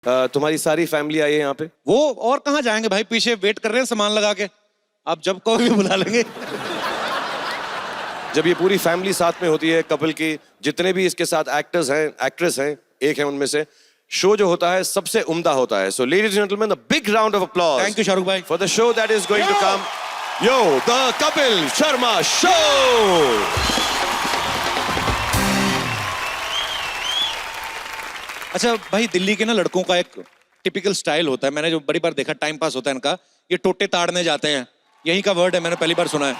तुम्हारी सारी family I है यहाँ पे? वो और कहाँ जाएंगे भाई, पीछे वेट कर रहे हैं सामान लगा के। आप जब कहोगे बुला लेंगे। जब ये पूरी फैमिली साथ में होती है कपल की, जितने भी इसके साथ एक्टर्स हैं, एक्ट्रेस हैं, एक है उनमें से, शो जो होता है सबसे उम्दा होता है। So ladies and gentleman, a big round of applause. Thank you Shahrukh भाई for the show that is going to come. Yo, the Kapil Sharma show. अच्छा भाई, दिल्ली के ना लड़कों का एक टिपिकल स्टाइल होता है, मैंने जो बड़ी बार देखा, टाइम पास होता है इनका, ये टोटे ताड़ने जाते हैं। यही का वर्ड है, मैंने पहली बार सुना है।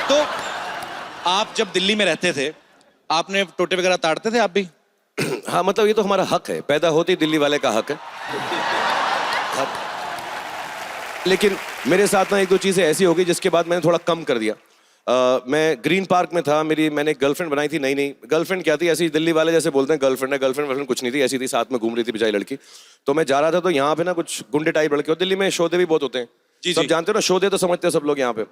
तो आप जब दिल्ली में रहते थे, आपने टोटे वगैरह ताड़ते थे आप भी? हाँ, मतलब ये तो हमारा हक है, पैदा होते ही दिल्ली वाले का हक है। लेकिन मेरे साथ ना एक दो चीजें ऐसी हो गई जिसके बाद मैंने थोड़ा कम कर दिया। मैं ग्रीन पार्क में था, मैंने एक गर्लफ्रेंड बनाई थी। नई गर्लफ्रेंड क्या थी, ऐसी दिल्ली वाले जैसे बोलते हैं गर्लफ्रेंड है, गर्लफ्रेंड कुछ नहीं थी, ऐसी थी, साथ में घूम रही थी बेचारी लड़की। तो मैं जा रहा था, तो यहाँ पे ना कुछ गुंडे टाइप लड़के, और दिल्ली में शोधे भी बहुत होते हैं, सब जानते हो ना, शोधे तो समझते हैं सब लोग यहाँ पे।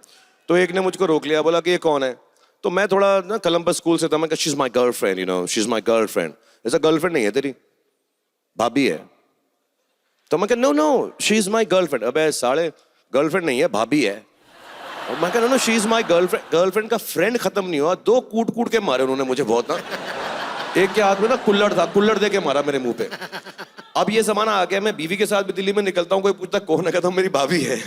तो एक ने मुझको रोक लिया, बोला कि ये कौन है? तो मैं थोड़ा ना कोलंबस स्कूल से था, मैं कहा she is my girlfriend, you know, she is my girlfriend. ऐसा गर्लफ्रेंड नहीं है तेरी, भाभी है। तो मैं कहा no no, she is my girlfriend. अबे साले, गर्लफ्रेंड नहीं है, भाभी है। और मैं कह रहा हूँ she is my girlfriend. Girlfriend का फ्रेंड खत्म नहीं हुआ, दो कूट के मारे उन्होंने मुझे बहुत ना। एक के हाथ में ना कुल्लड़ था, कुल्लड़ दे के मारा मेरे मुंह पे। अब ये जमाना आ गया, मैं बीवी के साथ भी दिल्ली में निकलता हूँ, कोई पूछता कौन है, कहता हूँ मेरी भाभी है।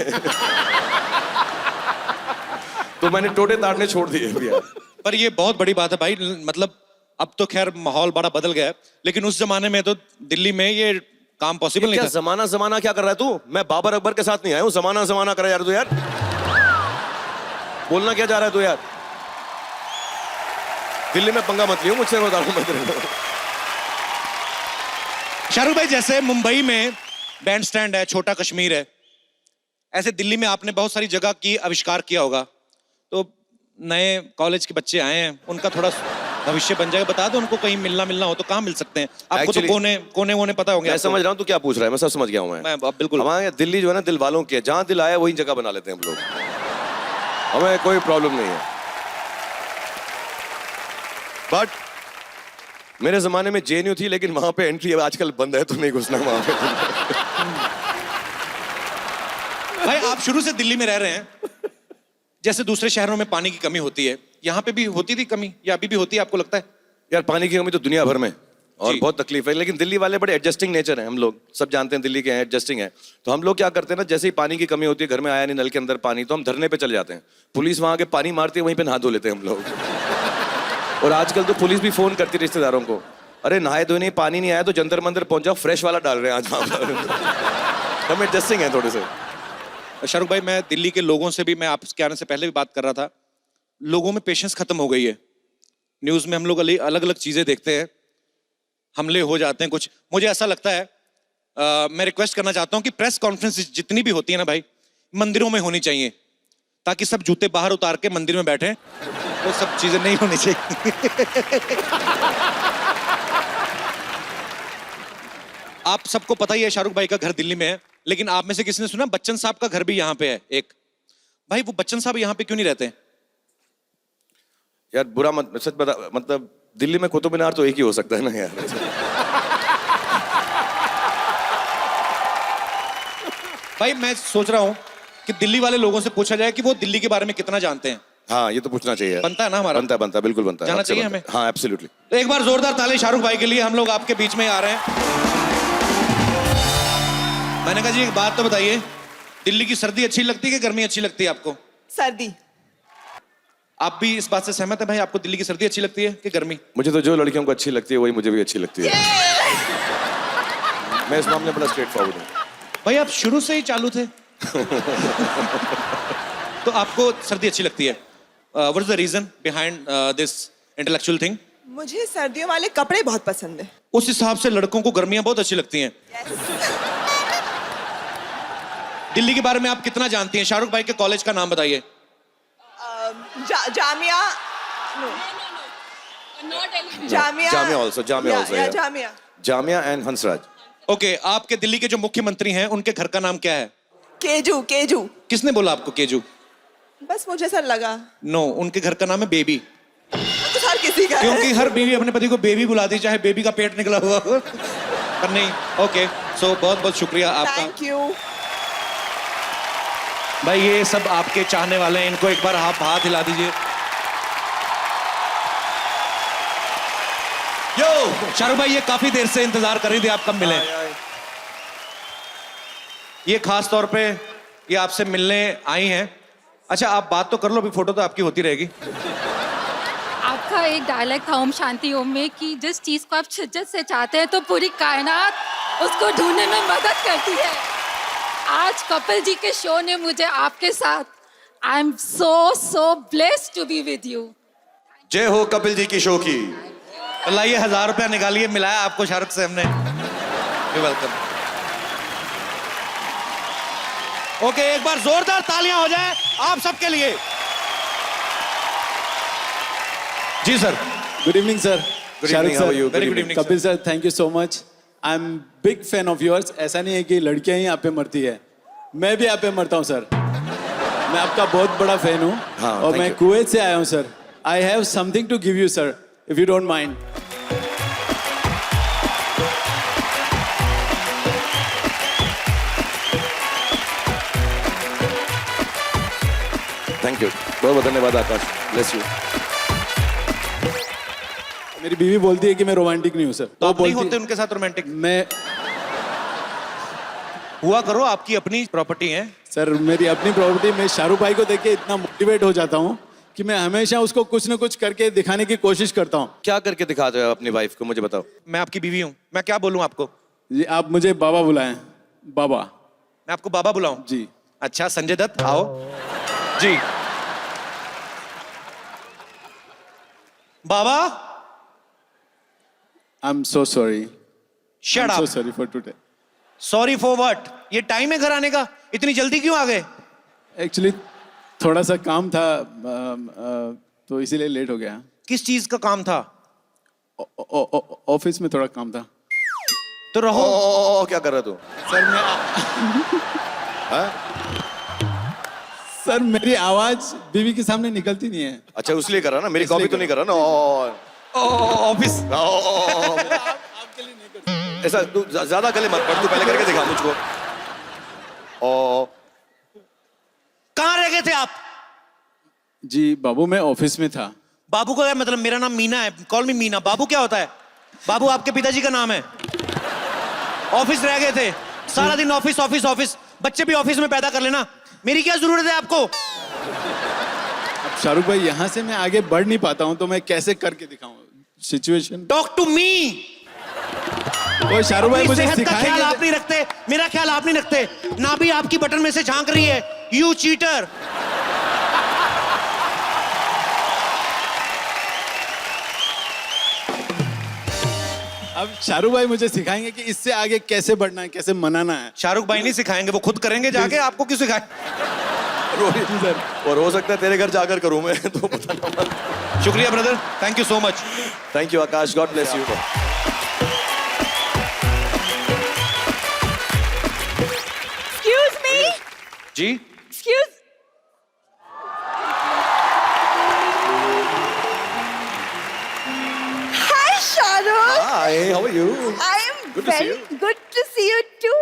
तो मैंने टोटे ताड़ने छोड़ दिए भैया। पर ये बहुत बड़ी बात है भाई, मतलब अब तो खैर माहौल बड़ा बदल गया है, लेकिन उस जमाने में तो दिल्ली में ये काम पॉसिबल नहीं था। जमाना क्या कर रहा है तू? मैं बाबर अकबर के साथ नहीं आया हूँ, जमाना कर यार तू। यार बोलना क्या जा रहा है तू यार? दिल्ली में पंगा मत लियो मुझसे, बता रहा हूं। शाहरुख भाई, जैसे मुंबई में बैंड स्टैंड है, छोटा कश्मीर है, ऐसे दिल्ली में आपने बहुत सारी जगह की आविष्कार किया होगा। तो नए कॉलेज के बच्चे आए हैं, उनका थोड़ा भविष्य बन जाएगा, बता दो उनको, कहीं मिलना हो तो कहाँ मिल सकते हैं आपको? तो कोने पता होंगे। मैं समझ रहा हूँ तू क्या पूछ रहा है, मैं सब समझ गया हूँ। मैं बिल्कुल, हमारे दिल्ली जो है ना, दिल वालों की है, जहाँ दिल आया वही जगह बना लेते हैं हम लोग, हमें कोई प्रॉब्लम नहीं है। बट मेरे जमाने में जेएनयू थी, लेकिन वहां पे एंट्री आजकल बंद है, तो नहीं घुसना वहां पे। भाई आप शुरू से दिल्ली में रह रहे हैं, जैसे दूसरे शहरों में पानी की कमी होती है, यहाँ पे भी होती थी कमी, या अभी भी होती है आपको लगता है? यार पानी की कमी तो दुनिया भर में, और बहुत तकलीफ है, लेकिन दिल्ली वाले बड़े एडजस्टिंग नेचर हैं, हम लोग सब जानते हैं दिल्ली के हैं, एडजस्टिंग है। तो हम लोग क्या करते हैं ना, जैसे ही पानी की कमी होती है, घर में आया नहीं नल के अंदर पानी, तो हम धरने पे चले जाते हैं, पुलिस वहां के पानी मारती है, वहीं पे नहा धो लेते हैं हम लोग। और आजकल तो पुलिस भी फोन करती है रिश्तेदारों को, अरे नहाए धोने पानी नहीं आया तो जंतर मंदिर पहुंच जाओ, फ्रेश वाला डाल रहे हैं आज वहां पर। हम एडजस्टिंग है थोड़े से। शाहरुख भाई, मैं दिल्ली के लोगों से भी, मैं आपके आने से पहले भी बात कर रहा था, लोगों में पेशेंस खत्म हो गई है। न्यूज में हम लोग अलग अलग चीजें देखते हैं, हमले हो जाते हैं कुछ, मुझे ऐसा लगता है, मैं रिक्वेस्ट करना चाहता हूं कि प्रेस कॉन्फ्रेंस जितनी भी होती है ना भाई, मंदिरों में होनी चाहिए, ताकि सब जूते बाहर उतार के मंदिर में बैठे, वो सब चीजें नहीं होनी चाहिए। आप सबको पता ही है शाहरुख भाई का घर दिल्ली में है, लेकिन आप में से किसी ने सुना बच्चन साहब का घर भी यहाँ पे है एक? भाई वो बच्चन साहब यहाँ पे क्यों नहीं रहते? यार बुरा मत, सच बता, मतलब दिल्ली में कुतुब मीनार तो एक ही हो सकता है ना यार। भाई मैं सोच रहा हूँ कि दिल्ली वाले लोगों से पूछा जाए कि वो दिल्ली के बारे में कितना जानते हैं। हाँ, ये तो पूछना चाहिए। बनता है ना हमारा? बनता है, बिल्कुल बनता है, जाना चाहिए हमें। हाँ एब्सोल्युटली। तो एक बार जोरदार ताली शाहरुख भाई के लिए, हम लोग आपके बीच में आ रहे हैं। मैंने कहा जी एक बात तो बताइए, दिल्ली की सर्दी अच्छी लगती है कि गर्मी अच्छी लगती है आपको? सर्दी। आप भी इस बात से सहमत है भाई, आपको दिल्ली की सर्दी अच्छी लगती है कि गर्मी? मुझे तो जो लड़कियों को अच्छी लगती है वही मुझे भी अच्छी लगती है। मैं इस मामले में बड़ा स्ट्रेट फॉरवर्ड हूँ। भाई आप शुरू से ही चालू थे। तो आपको सर्दी अच्छी लगती है? What is the reason behind this intellectual thing? मुझे सर्दियों वाले कपड़े बहुत पसंद है। उस हिसाब से लड़कों को गर्मियां बहुत अच्छी लगती हैं। दिल्ली के बारे में आप कितना जानती हैं? शाहरुख भाई के कॉलेज का नाम बताइए। जामिया जामिया एंड हंसराज। ओके, आपके दिल्ली के जो मुख्यमंत्री हैं उनके घर का नाम क्या है? केजू। किसने बोला आपको केजू? बस मुझे ऐसा लगा। नो, उनके घर का नाम है बेबी। तो हर किसी का क्योंकि हर बीवी अपने पति को बेबी बुलाती, चाहे बेबी का पेट निकला हुआ हो। पर नहीं, ओके। सो बहुत बहुत शुक्रिया आपका। Thank you. भाई ये सब आपके चाहने वाले हैं, इनको एक बार आप हाथ हिला दीजिए। यो शाहरुख भाई, ये काफी देर से इंतजार कर रही थी, आप कब मिले? ये खास तौर पे ये आपसे मिलने आई हैं। अच्छा आप बात तो कर लो, अभी फोटो तो आपकी होती रहेगी। आपका एक डायलॉग था ओम शांति ओम में कि जिस चीज को आप शिद्दत से चाहते हैं तो पूरी कायनात उसको ढूंढने में मदद करती है। आज कपिल जी के शो ने मुझे आपके साथ, I am so blessed to be with you. जय हो कपिल जी की शो की। तो लाइए 1000 रुपया निकालिए, मिलाया आपको शाहरुख से हमने। You welcome. ओके, एक बार जोरदार तालियां हो जाए आप सबके लिए। जी sir. Good evening, sir. Good Shahrukh evening, how sir. are you? Very good evening, Kapil sir, thank you so much. I'm big fan of yours. ऐसा नहीं है कि लड़कियां ही आप पे मरती है, मैं भी आप पे मरता हूँ सर। मैं आपका बहुत बड़ा फैन हूँ हाँ, और thank मैं you. कुवैत से आया हूँ sir. I have something to give you, sir, if you don't mind. Thank you, बहुत बहुत धन्यवाद आकाश, ब्लेस यू। मेरी बीवी बोलती है कि मैं रोमांटिक नहीं हूँ सर। तो वो आप नहीं बोलती होते उनके साथ रोमांटिक? मैं हुआ करो, आपकी अपनी प्रॉपर्टी है। सर, मेरी अपनी प्रॉपर्टी, मैं शाहरुख भाई को देख के इतना मोटिवेट हो जाता हूँ कि मैं हमेशा उसको कुछ ना कुछ करके दिखाने की कोशिश करता हूँ। क्या करके दिखाते हो अपनी वाइफ को, मुझे बताओ। मैं आपकी बीवी हूँ, मैं क्या बोलूँ आपको? जी, आप मुझे बाबा बुलाएं। बाबा। मैं आपको बाबा बुलाऊं? जी। अच्छा संजय दत्त आओ जी। बाबा I'm so sorry. Shut I'm so up. sorry for today. Sorry for what? ये टाइम है घर आने का, इतनी जल्दी क्यों आ गए? एक्चुअली थोड़ा सा काम था, तो इसीलिए लेट हो गया। किस चीज का काम था? ऑफिस में थोड़ा काम था। तो रहो। क्या कर रहा तू? सर मैं सर मेरी आवाज बीवी के सामने निकलती नहीं है। अच्छा उसलिए कर रहा ना, मेरी इसलिए कॉपी तो कर नहीं कर रहा ना। ऑफिस। ऐसा तू ज्यादा गले मत पड़, तू पहले करके दिखा मुझको। कहाँ रह गए थे आप? जी बाबू, मैं ऑफिस में था। बाबू का क्या मतलब? मेरा नाम मीना है, कॉल मी मीना। बाबू क्या होता है? बाबू आपके पिताजी का नाम है। ऑफिस रह गए थे, सारा दिन ऑफिस ऑफिस ऑफिस। बच्चे भी ऑफिस में पैदा कर लेना, मेरी क्या जरूरत है आपको? अब शाहरुख भाई, यहाँ से मैं आगे बढ़ नहीं पाता हूँ, तो मैं कैसे करके दिखाऊं सिचुएशन? Talk to me. वो शाहरुख भाई मुझे सेहत का ख्याल सिखाएंगे। आप नहीं रखते, मेरा ख्याल आप नहीं रखते। ना भी आपकी बटन में से झांक रही है, यू चीटर। अब शाहरुख भाई मुझे सिखाएंगे कि इससे आगे कैसे बढ़ना है, कैसे मनाना है। शाहरुख भाई नहीं सिखाएंगे, वो खुद करेंगे जाके, आपको क्यों सिखाए? और हो सकता है तेरे घर जाकर करूं मैं, तो पता ना। शुक्रिया brother, thank you so much. Thank you Akash, God bless you. Excuse me. जी Excuse. Hi, Shahrukh. Hi, how are you? I am Good to see very you. good to see you too.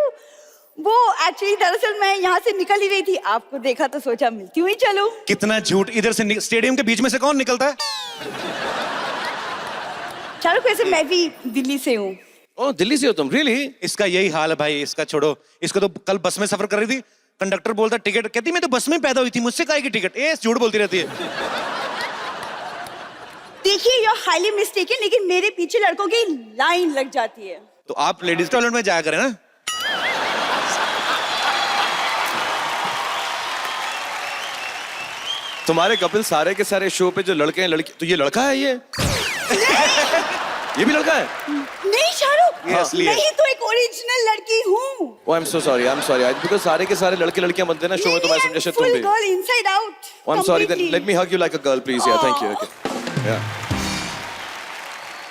वो actually दरअसल मैं यहाँ से निकल ही रही थी, आपको देखा तो सोचा मिलती हुई चलूं। कितना झूठ। इधर से स्टेडियम के बीच में से कौन निकलता है? शाहरुख, वैसे मैं भी दिल्ली से हूँ। ओह, दिल्ली से हो तुम? रियली? इसका यही हाल है भाई, इसका छोड़ो। इसको तो कल बस में सफर कर रही थी, कंडक्टर बोलता टिकट, कहती मैं तो बस में पैदा हुई थी, मुझसे काहे की टिकट? ए झूठ बोलती रहती है। देखिए, यू आर हाईली मिस्टेकन, लेकिन मेरे पीछे लड़कों की लाइन लग जाती है। तो आप लेडीज टॉयलेट में जाया करें ना। तुम्हारे कपिल सारे के सारे शो पे जो लड़के हैं लड़की, तो ये लड़का है ये? ये भी लड़का है? नहीं शाहरुख, ये असली है। नहीं तो एक ओरिजिनल लड़की हूँ। Oh, I'm so sorry, I'm sorry. Because सारे के सारे लड़के लड़कियां बनते हैं ना शो में, तो मैं समझा शायद तुम भी। Girl inside out. Oh, I'm sorry, then let me hug you like a girl, please. Yeah, thank you. Okay. Yeah.